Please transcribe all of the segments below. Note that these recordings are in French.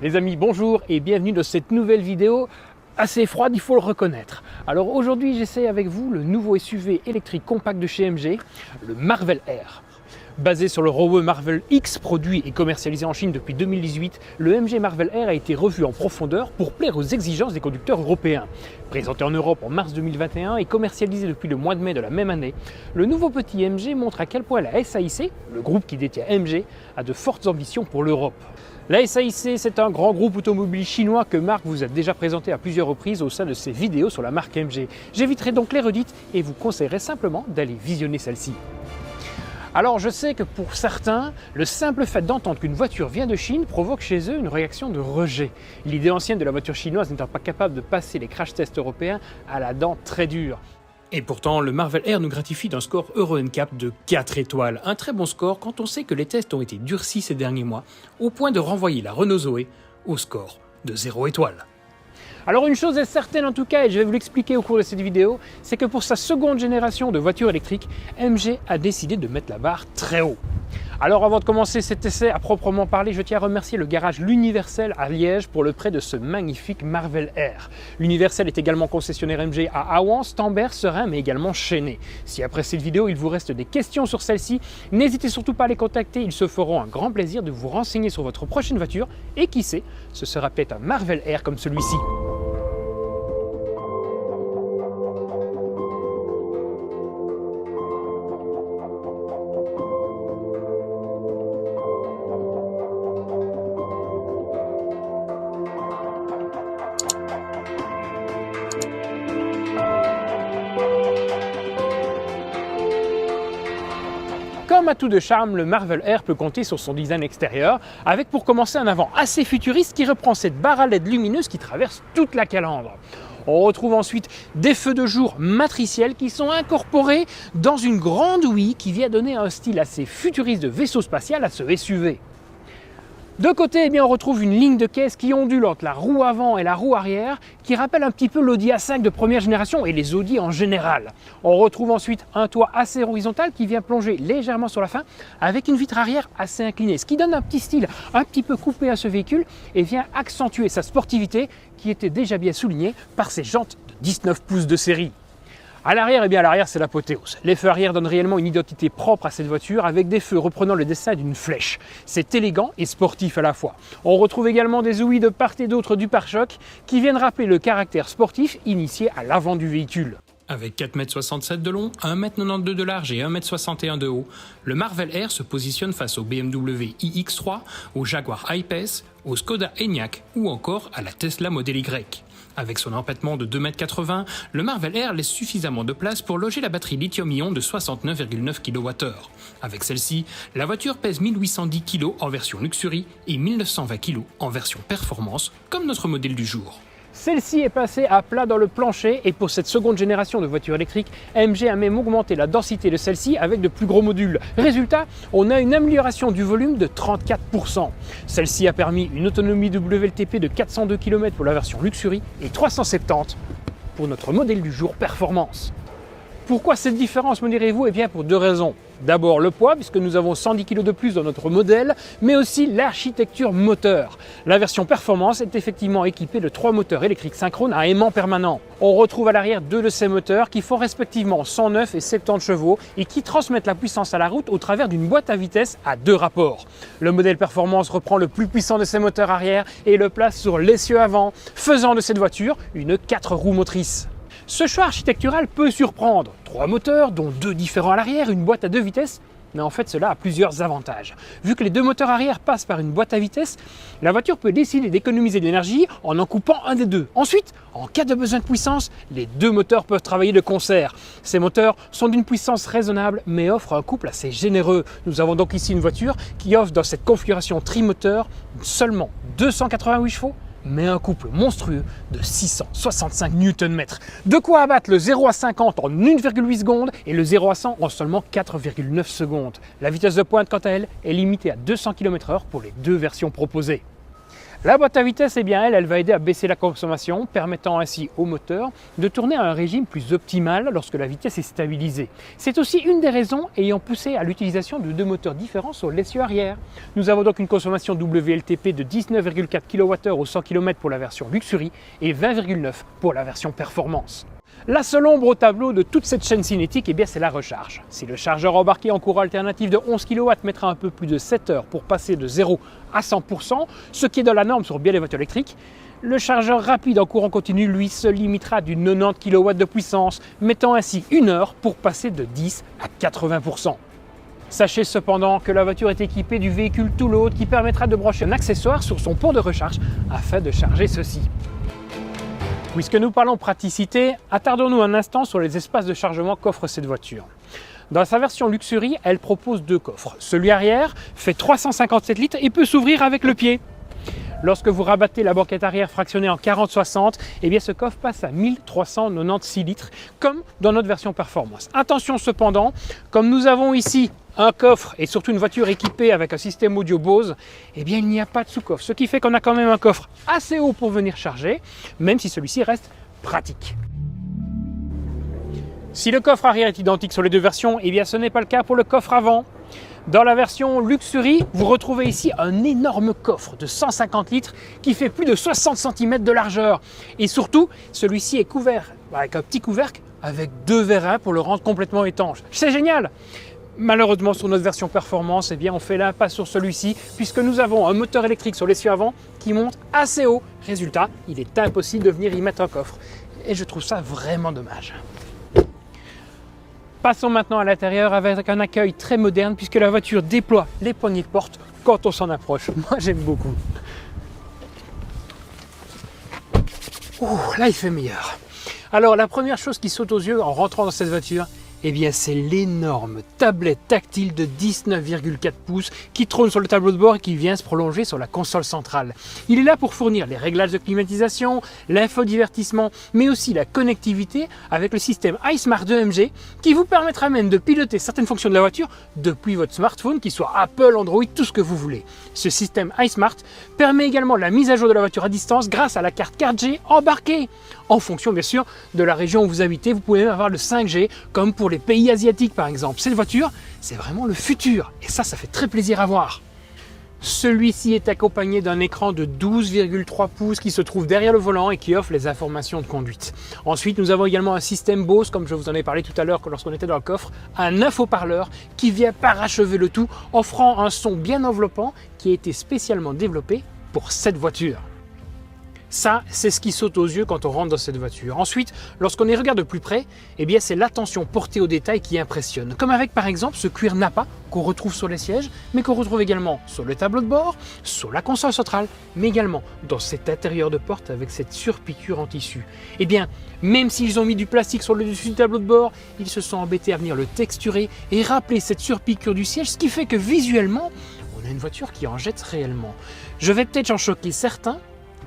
Les amis, bonjour et bienvenue dans cette nouvelle vidéo assez froide, il faut le reconnaître. Alors aujourd'hui, j'essaie avec vous le nouveau SUV électrique compact de chez MG, le Marvel R. Basé sur le Rover Marvel X, produit et commercialisé en Chine depuis 2018, le MG Marvel R a été revu en profondeur pour plaire aux exigences des conducteurs européens. Présenté en Europe en mars 2021 et commercialisé depuis le mois de mai de la même année, le nouveau petit MG montre à quel point la SAIC, le groupe qui détient MG, a de fortes ambitions pour l'Europe. La SAIC, c'est un grand groupe automobile chinois que Marc vous a déjà présenté à plusieurs reprises au sein de ses vidéos sur la marque MG. J'éviterai donc les redites et vous conseillerais simplement d'aller visionner celle-ci. Alors je sais que pour certains, le simple fait d'entendre qu'une voiture vient de Chine provoque chez eux une réaction de rejet. L'idée ancienne de la voiture chinoise n'étant pas capable de passer les crash tests européens à la dent très dure. Et pourtant, le Marvel R nous gratifie d'un score Euro NCAP de 4 étoiles. Un très bon score quand on sait que les tests ont été durcis ces derniers mois, au point de renvoyer la Renault Zoé au score de 0 étoile. Alors une chose est certaine en tout cas, et je vais vous l'expliquer au cours de cette vidéo, c'est que pour sa seconde génération de voitures électriques, MG a décidé de mettre la barre très haut. Alors avant de commencer cet essai à proprement parler, je tiens à remercier le garage L'Universel à Liège pour le prêt de ce magnifique Marvel R. L'Universel est également concessionnaire MG à Aouan, Stambert, Serein, mais également Chênay. Si après cette vidéo il vous reste des questions sur celle-ci, n'hésitez surtout pas à les contacter, ils se feront un grand plaisir de vous renseigner sur votre prochaine voiture et qui sait, ce sera peut-être un Marvel R comme celui-ci. Comme atout de charme, le Marvel R peut compter sur son design extérieur, avec pour commencer un avant assez futuriste qui reprend cette barre à LED lumineuse qui traverse toute la calandre. On retrouve ensuite des feux de jour matriciels qui sont incorporés dans une grande ouïe qui vient donner un style assez futuriste de vaisseau spatial à ce SUV. De côté, on retrouve une ligne de caisse qui ondule entre la roue avant et la roue arrière, qui rappelle un petit peu l'Audi A5 de première génération et les Audi en général. On retrouve ensuite un toit assez horizontal qui vient plonger légèrement sur la fin, avec une vitre arrière assez inclinée, ce qui donne un petit style un petit peu coupé à ce véhicule et vient accentuer sa sportivité qui était déjà bien soulignée par ses jantes de 19 pouces de série. À l'arrière, à l'arrière c'est l'apothéose. Les feux arrière donnent réellement une identité propre à cette voiture avec des feux reprenant le dessin d'une flèche. C'est élégant et sportif à la fois. On retrouve également des ouïes de part et d'autre du pare-choc qui viennent rappeler le caractère sportif initié à l'avant du véhicule. Avec 4,67 m de long, 1,92 m de large et 1,61 m de haut, le Marvel R se positionne face au BMW iX3, au Jaguar I-Pace, au Skoda Enyaq ou encore à la Tesla Model Y. Avec son empattement de 2,80 m, le Marvel R laisse suffisamment de place pour loger la batterie lithium-ion de 69,9 kWh. Avec celle-ci, la voiture pèse 1810 kg en version Luxury et 1920 kg en version Performance, comme notre modèle du jour. Celle-ci est passée à plat dans le plancher et pour cette seconde génération de voitures électriques, MG a même augmenté la densité de celle-ci avec de plus gros modules. Résultat, on a une amélioration du volume de 34%. Celle-ci a permis une autonomie WLTP de 402 km pour la version Luxury et 370 pour notre modèle du jour Performance. Pourquoi cette différence, me direz-vous? Eh bien pour deux raisons. D'abord le poids, puisque nous avons 110 kg de plus dans notre modèle, mais aussi l'architecture moteur. La version Performance est effectivement équipée de 3 moteurs électriques synchrones à aimant permanent. On retrouve à l'arrière 2 de ces moteurs qui font respectivement 109 et 70 chevaux et qui transmettent la puissance à la route au travers d'une boîte à vitesse à 2 rapports. Le modèle Performance reprend le plus puissant de ces moteurs arrière et le place sur l'essieu avant, faisant de cette voiture une 4 roues motrices. Ce choix architectural peut surprendre. 3 moteurs, dont 2 différents à l'arrière, une boîte à 2 vitesses, mais en fait cela a plusieurs avantages. Vu que les 2 moteurs arrière passent par une boîte à vitesse, la voiture peut décider d'économiser de l'énergie en coupant un des deux. Ensuite, en cas de besoin de puissance, les 2 moteurs peuvent travailler de concert. Ces moteurs sont d'une puissance raisonnable mais offrent un couple assez généreux. Nous avons donc ici une voiture qui offre dans cette configuration trimoteur seulement 288 chevaux mais un couple monstrueux de 665 Nm. De quoi abattre le 0 à 50 en 1,8 secondes et le 0 à 100 en seulement 4,9 secondes. La vitesse de pointe, quant à elle, est limitée à 200 km/h pour les deux versions proposées. La boîte à vitesse, eh bien, elle va aider à baisser la consommation, permettant ainsi au moteur de tourner à un régime plus optimal lorsque la vitesse est stabilisée. C'est aussi une des raisons ayant poussé à l'utilisation de deux moteurs différents sur l'essieu arrière. Nous avons donc une consommation WLTP de 19,4 kWh au 100 km pour la version Luxury et 20,9 pour la version Performance. La seule ombre au tableau de toute cette chaîne cinétique, eh bien, c'est la recharge. Si le chargeur embarqué en courant alternatif de 11 kW mettra un peu plus de 7 heures pour passer de 0 à 100%, ce qui est dans la norme sur bien les voitures électriques, le chargeur rapide en courant continu, lui, se limitera du 90 kW de puissance, mettant ainsi 1 heure pour passer de 10 à 80%. Sachez cependant que la voiture est équipée du véhicule to load qui permettra de brancher un accessoire sur son port de recharge afin de charger ceci. Puisque nous parlons praticité, attardons-nous un instant sur les espaces de chargement qu'offre cette voiture. Dans sa version Luxury, elle propose deux coffres. Celui arrière fait 357 litres et peut s'ouvrir avec le pied. Lorsque vous rabattez la banquette arrière fractionnée en 40-60, eh bien ce coffre passe à 1396 litres, comme dans notre version Performance. Attention cependant, comme nous avons ici un coffre et surtout une voiture équipée avec un système audio Bose, eh bien il n'y a pas de sous-coffre. Ce qui fait qu'on a quand même un coffre assez haut pour venir charger, même si celui-ci reste pratique. Si le coffre arrière est identique sur les deux versions, eh bien ce n'est pas le cas pour le coffre avant. Dans la version Luxury, vous retrouvez ici un énorme coffre de 150 litres qui fait plus de 60 cm de largeur. Et surtout, celui-ci est couvert avec un petit couvercle avec deux vérins pour le rendre complètement étanche. C'est génial! Malheureusement, sur notre version Performance, eh bien, on fait l'impasse sur celui-ci puisque nous avons un moteur électrique sur l'essieu avant qui monte assez haut. Résultat, il est impossible de venir y mettre un coffre. Et je trouve ça vraiment dommage. Passons maintenant à l'intérieur avec un accueil très moderne puisque la voiture déploie les poignées de porte quand on s'en approche. Moi, j'aime beaucoup. Ouh, là, il fait meilleur. Alors, la première chose qui saute aux yeux en rentrant dans cette voiture, eh bien, c'est l'énorme tablette tactile de 19,4 pouces qui trône sur le tableau de bord et qui vient se prolonger sur la console centrale. Il est là pour fournir les réglages de climatisation, l'infodivertissement, mais aussi la connectivité avec le système iSmart d'EMG qui vous permettra même de piloter certaines fonctions de la voiture depuis votre smartphone, qu'il soit Apple, Android, tout ce que vous voulez. Ce système iSmart permet également la mise à jour de la voiture à distance grâce à la carte 4G embarquée. En fonction, bien sûr, de la région où vous habitez, vous pouvez même avoir le 5G, comme pour les pays asiatiques par exemple. Cette voiture, c'est vraiment le futur et ça fait très plaisir à voir. Celui-ci est accompagné d'un écran de 12,3 pouces qui se trouve derrière le volant et qui offre les informations de conduite. Ensuite, nous avons également un système Bose, comme je vous en ai parlé tout à l'heure lorsqu'on était dans le coffre, un 9 haut-parleurs qui vient parachever le tout, offrant un son bien enveloppant qui a été spécialement développé pour cette voiture. Ça, c'est ce qui saute aux yeux quand on rentre dans cette voiture. Ensuite, lorsqu'on y regarde de plus près, eh bien, c'est l'attention portée aux détails qui impressionne. Comme avec par exemple ce cuir Nappa qu'on retrouve sur les sièges, mais qu'on retrouve également sur le tableau de bord, sur la console centrale, mais également dans cet intérieur de porte avec cette surpiqûre en tissu. Eh bien, même s'ils ont mis du plastique sur le dessus du tableau de bord, ils se sont embêtés à venir le texturer et rappeler cette surpiqûre du siège, ce qui fait que visuellement, on a une voiture qui en jette réellement. Je vais peut-être en choquer certains,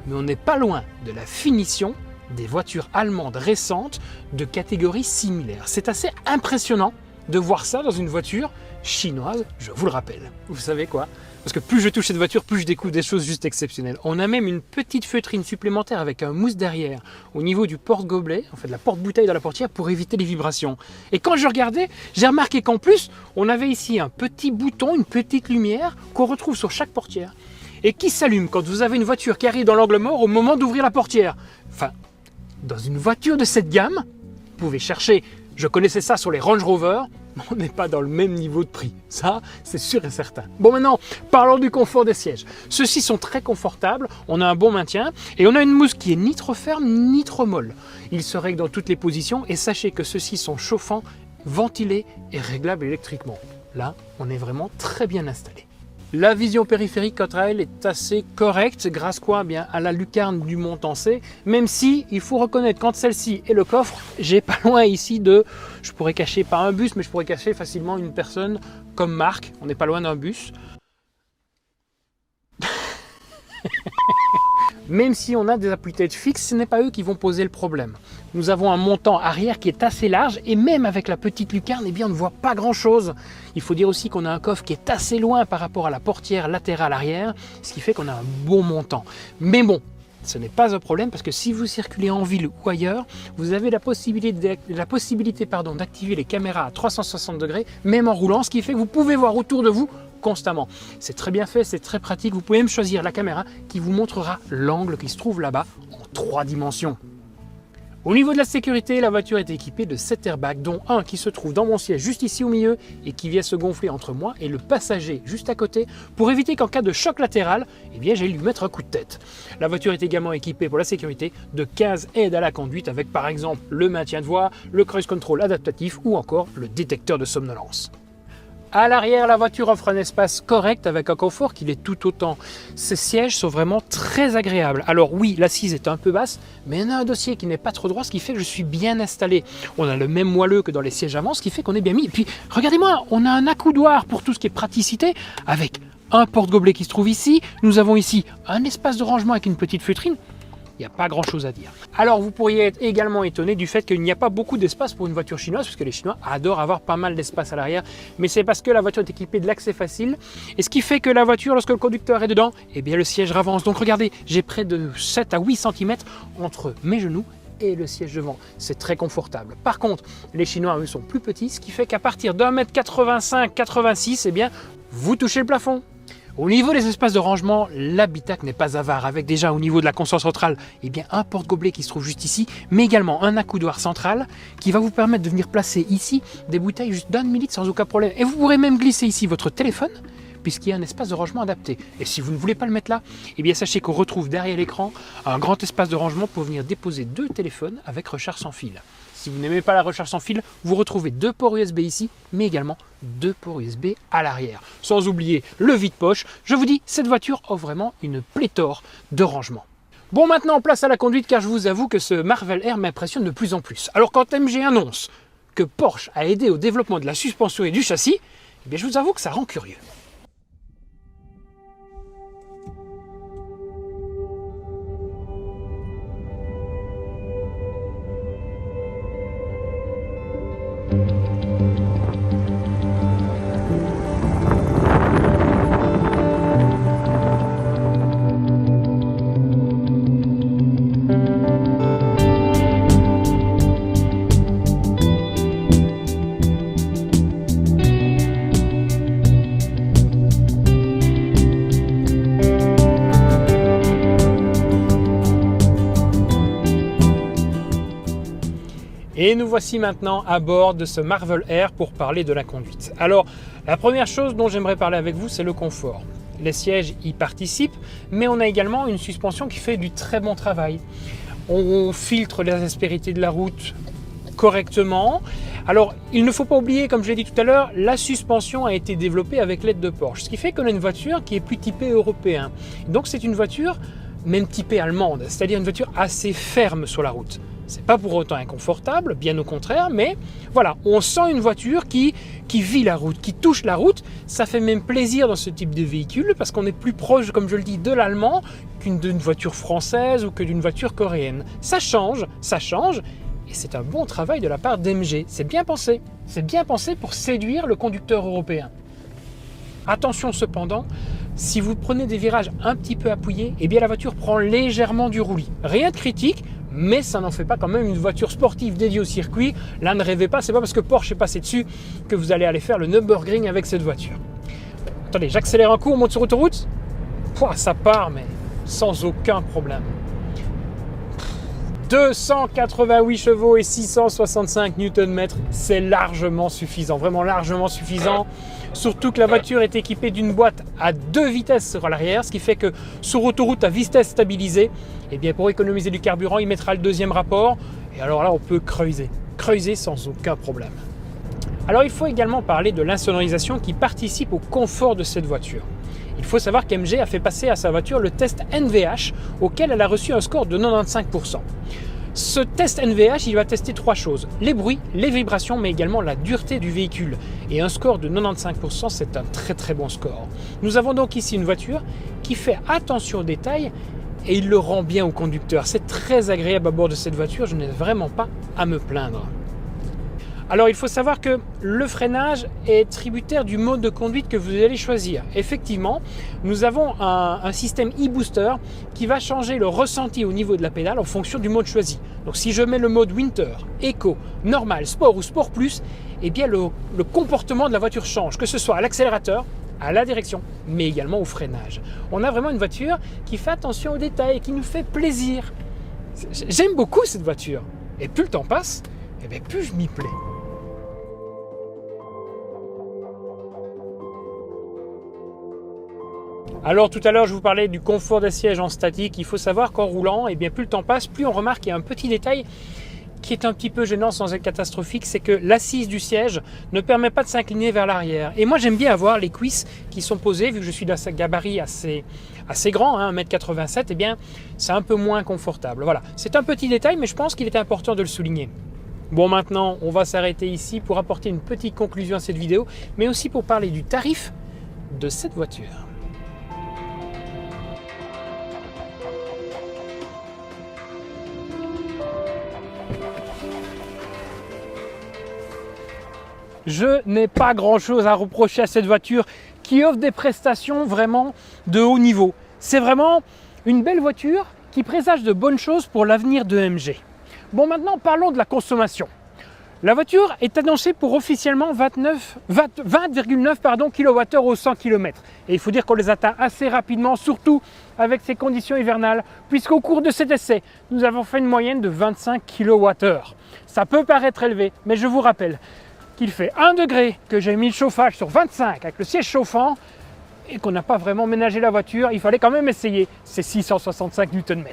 mais on n'est pas loin de la finition des voitures allemandes récentes de catégorie similaire. C'est assez impressionnant de voir ça dans une voiture chinoise, je vous le rappelle. Vous savez quoi? Parce que plus je touche cette voiture, plus je découvre des choses juste exceptionnelles. On a même une petite feutrine supplémentaire avec un mousse derrière au niveau du porte-gobelet, en fait de la porte-bouteille dans la portière pour éviter les vibrations. Et quand je regardais, j'ai remarqué qu'en plus, on avait ici un petit bouton, une petite lumière qu'on retrouve sur chaque portière et qui s'allume quand vous avez une voiture qui arrive dans l'angle mort au moment d'ouvrir la portière. Enfin, dans une voiture de cette gamme, vous pouvez chercher, je connaissais ça sur les Range Rover, mais on n'est pas dans le même niveau de prix. Ça, c'est sûr et certain. Bon, maintenant, parlons du confort des sièges. Ceux-ci sont très confortables, on a un bon maintien et on a une mousse qui est ni trop ferme ni trop molle. Il se règle dans toutes les positions et sachez que ceux-ci sont chauffants, ventilés et réglables électriquement. Là, on est vraiment très bien installé. La vision périphérique, quant à elle, est assez correcte, grâce quoi? Bien à la lucarne du montant-C, même si il faut reconnaître qu'entre celle-ci et le coffre, j'ai pas loin ici de, je pourrais cacher pas un bus, mais je pourrais cacher facilement une personne comme Marc, on n'est pas loin d'un bus. Même si on a des appuis-têtes fixes, ce n'est pas eux qui vont poser le problème. Nous avons un montant arrière qui est assez large et même avec la petite lucarne, eh bien, on ne voit pas grand-chose. Il faut dire aussi qu'on a un coffre qui est assez loin par rapport à la portière latérale arrière, ce qui fait qu'on a un bon montant. Mais bon, ce n'est pas un problème parce que si vous circulez en ville ou ailleurs, vous avez la possibilité d'activer les caméras à 360 degrés, même en roulant, ce qui fait que vous pouvez voir autour de vous constamment. C'est très bien fait, c'est très pratique. Vous pouvez même choisir la caméra qui vous montrera l'angle qui se trouve là-bas en 3 dimensions. Au niveau de la sécurité, la voiture est équipée de 7 airbags, dont un qui se trouve dans mon siège juste ici au milieu et qui vient se gonfler entre moi et le passager juste à côté pour éviter qu'en cas de choc latéral, eh bien, j'aille lui mettre un coup de tête. La voiture est également équipée pour la sécurité de 15 aides à la conduite avec par exemple le maintien de voie, le cruise control adaptatif ou encore le détecteur de somnolence. À l'arrière, la voiture offre un espace correct avec un confort qui l'est tout autant. Ces sièges sont vraiment très agréables. Alors oui, l'assise est un peu basse, mais on a un dossier qui n'est pas trop droit, ce qui fait que je suis bien installé. On a le même moelleux que dans les sièges avant, ce qui fait qu'on est bien mis. Et puis, regardez-moi, on a un accoudoir pour tout ce qui est praticité, avec un porte-gobelet qui se trouve ici. Nous avons ici un espace de rangement avec une petite feutrine. Il n'y a pas grand chose à dire. Alors vous pourriez être également étonné du fait qu'il n'y a pas beaucoup d'espace pour une voiture chinoise, parce que les Chinois adorent avoir pas mal d'espace à l'arrière, mais c'est parce que la voiture est équipée de l'accès facile, et ce qui fait que la voiture, lorsque le conducteur est dedans, eh bien le siège avance. Donc regardez, j'ai près de 7 à 8 cm entre mes genoux et le siège devant. C'est très confortable. Par contre, les Chinois, eux, sont plus petits, ce qui fait qu'à partir d'1,85 m, eh bien, vous touchez le plafond. Au niveau des espaces de rangement, l'habitacle n'est pas avare, avec déjà au niveau de la console centrale, eh bien, un porte-gobelet qui se trouve juste ici, mais également un accoudoir central qui va vous permettre de venir placer ici des bouteilles juste d'1 demi-litre sans aucun problème. Et vous pourrez même glisser ici votre téléphone, puisqu'il y a un espace de rangement adapté. Et si vous ne voulez pas le mettre là, eh bien sachez qu'on retrouve derrière l'écran un grand espace de rangement pour venir déposer 2 téléphones avec recharge sans fil. Si vous n'aimez pas la recharge sans fil, vous retrouvez 2 ports USB ici, mais également 2 ports USB à l'arrière. Sans oublier le vide-poche. Je vous dis, cette voiture offre vraiment une pléthore de rangements. Bon, maintenant place à la conduite, car je vous avoue que ce Marvel Air m'impressionne de plus en plus. Alors quand MG annonce que Porsche a aidé au développement de la suspension et du châssis, eh bien, je vous avoue que ça rend curieux. Et nous voici maintenant à bord de ce Marvel Air pour parler de la conduite. Alors, la première chose dont j'aimerais parler avec vous, c'est le confort. Les sièges y participent, mais on a également une suspension qui fait du très bon travail. On filtre les aspérités de la route correctement. Alors, il ne faut pas oublier, comme je l'ai dit tout à l'heure, la suspension a été développée avec l'aide de Porsche, ce qui fait qu'on a une voiture qui est plus typée européen. Donc, c'est une voiture même typée allemande, c'est-à-dire une voiture assez ferme sur la route. C'est pas pour autant inconfortable, bien au contraire, mais voilà, on sent une voiture qui vit la route, qui touche la route. Ça fait même plaisir dans ce type de véhicule parce qu'on est plus proche, comme je le dis, de l'allemand d'une voiture française ou que d'une voiture coréenne. Ça change, et c'est un bon travail de la part d'MG. C'est bien pensé pour séduire le conducteur européen. Attention cependant, si vous prenez des virages un petit peu appuyés, eh bien la voiture prend légèrement du roulis. Rien de critique, mais ça n'en fait pas quand même une voiture sportive dédiée au circuit. Là, ne rêvez pas, c'est pas parce que Porsche est passé dessus que vous allez aller faire le Nürburgring avec cette voiture. Attendez, j'accélère un coup, on monte sur autoroute. Pouah, ça part, mais sans aucun problème. 288 chevaux et 665 Nm, c'est largement suffisant, vraiment largement suffisant. Surtout que la voiture est équipée d'une boîte à 2 vitesses sur l'arrière, ce qui fait que sur autoroute à vitesse stabilisée, eh bien pour économiser du carburant, il mettra le deuxième rapport. Et alors là, on peut creuser sans aucun problème. Alors il faut également parler de l'insonorisation qui participe au confort de cette voiture. Il faut savoir qu'MG a fait passer à sa voiture le test NVH, auquel elle a reçu un score de 95%. Ce test NVH, il va tester 3 choses, les bruits, les vibrations, mais également la dureté du véhicule. Et un score de 95%, c'est un très très bon score. Nous avons donc ici une voiture qui fait attention aux détails et il le rend bien au conducteur. C'est très agréable à bord de cette voiture, je n'ai vraiment pas à me plaindre. Alors il faut savoir que le freinage est tributaire du mode de conduite que vous allez choisir. Effectivement, nous avons un système e-booster qui va changer le ressenti au niveau de la pédale en fonction du mode choisi. Donc si je mets le mode Winter, Eco, Normal, Sport ou Sport Plus, eh bien le comportement de la voiture change, que ce soit à l'accélérateur, à la direction, mais également au freinage. On a vraiment une voiture qui fait attention aux détails et qui nous fait plaisir. J'aime beaucoup cette voiture. Et plus le temps passe, eh bien plus je m'y plais. Alors tout à l'heure je vous parlais du confort des sièges en statique. Il faut savoir qu'en roulant, eh bien, plus le temps passe, plus on remarque qu'il y a un petit détail qui est un petit peu gênant sans être catastrophique, c'est que l'assise du siège ne permet pas de s'incliner vers l'arrière. Et moi j'aime bien avoir les cuisses qui sont posées, vu que je suis d'un gabarit assez grand, 1m87, eh bien c'est un peu moins confortable. Voilà, c'est un petit détail, mais je pense qu'il est important de le souligner. Bon, maintenant on va s'arrêter ici pour apporter une petite conclusion à cette vidéo, mais aussi pour parler du tarif de cette voiture. Je n'ai pas grand-chose à reprocher à cette voiture qui offre des prestations vraiment de haut niveau. C'est vraiment une belle voiture qui présage de bonnes choses pour l'avenir de MG. Bon, maintenant parlons de la consommation. La voiture est annoncée pour officiellement 20,9 kWh au 100 km. Et il faut dire qu'on les atteint assez rapidement, surtout avec ces conditions hivernales, puisqu'au cours de cet essai, nous avons fait une moyenne de 25 kWh. Ça peut paraître élevé, mais je vous rappelle qu'il fait 1 degré, que j'ai mis le chauffage sur 25 avec le siège chauffant et qu'on n'a pas vraiment ménagé la voiture, il fallait quand même essayer. C'est 665 Nm.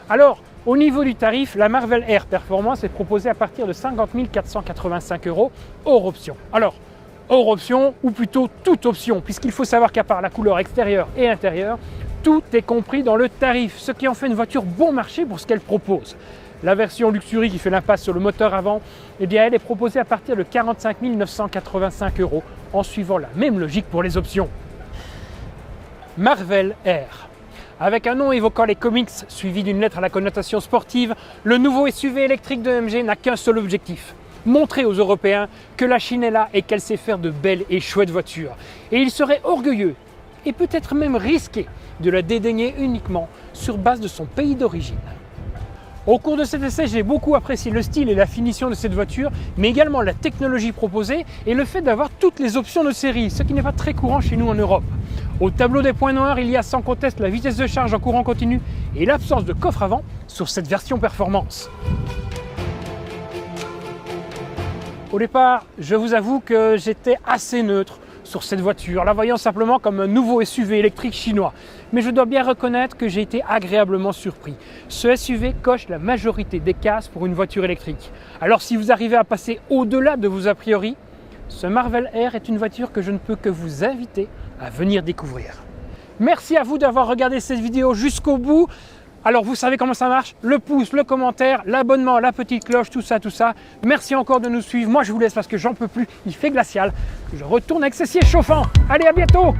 Alors, au niveau du tarif, la Marvel Air Performance est proposée à partir de 50 485 € hors option. Alors, hors option, ou plutôt toute option, puisqu'il faut savoir qu'à part la couleur extérieure et intérieure, tout est compris dans le tarif, ce qui en fait une voiture bon marché pour ce qu'elle propose. La version Luxury qui fait l'impasse sur le moteur avant, eh bien, elle est proposée à partir de 45 985 € en suivant la même logique pour les options. Marvel Air. Avec un nom évoquant les comics suivi d'une lettre à la connotation sportive, le nouveau SUV électrique de MG n'a qu'un seul objectif: montrer aux Européens que la Chine est là et qu'elle sait faire de belles et chouettes voitures. Et il serait orgueilleux et peut-être même risqué de la dédaigner uniquement sur base de son pays d'origine. Au cours de cet essai, j'ai beaucoup apprécié le style et la finition de cette voiture, mais également la technologie proposée et le fait d'avoir toutes les options de série, ce qui n'est pas très courant chez nous en Europe. Au tableau des points noirs, il y a sans conteste la vitesse de charge en courant continu et l'absence de coffre avant sur cette version performance. Au départ, je vous avoue que j'étais assez neutre sur cette voiture, la voyant simplement comme un nouveau SUV électrique chinois. Mais je dois bien reconnaître que j'ai été agréablement surpris. Ce SUV coche la majorité des cases pour une voiture électrique. Alors si vous arrivez à passer au-delà de vos a priori, ce Marvel Air est une voiture que je ne peux que vous inviter à venir découvrir. Merci à vous d'avoir regardé cette vidéo jusqu'au bout. Alors vous savez comment ça marche, le pouce, le commentaire, l'abonnement, la petite cloche, tout ça. Merci encore de nous suivre. Moi je vous laisse parce que j'en peux plus, il fait glacial. Je retourne avec ces sièges chauffants. Allez, à bientôt!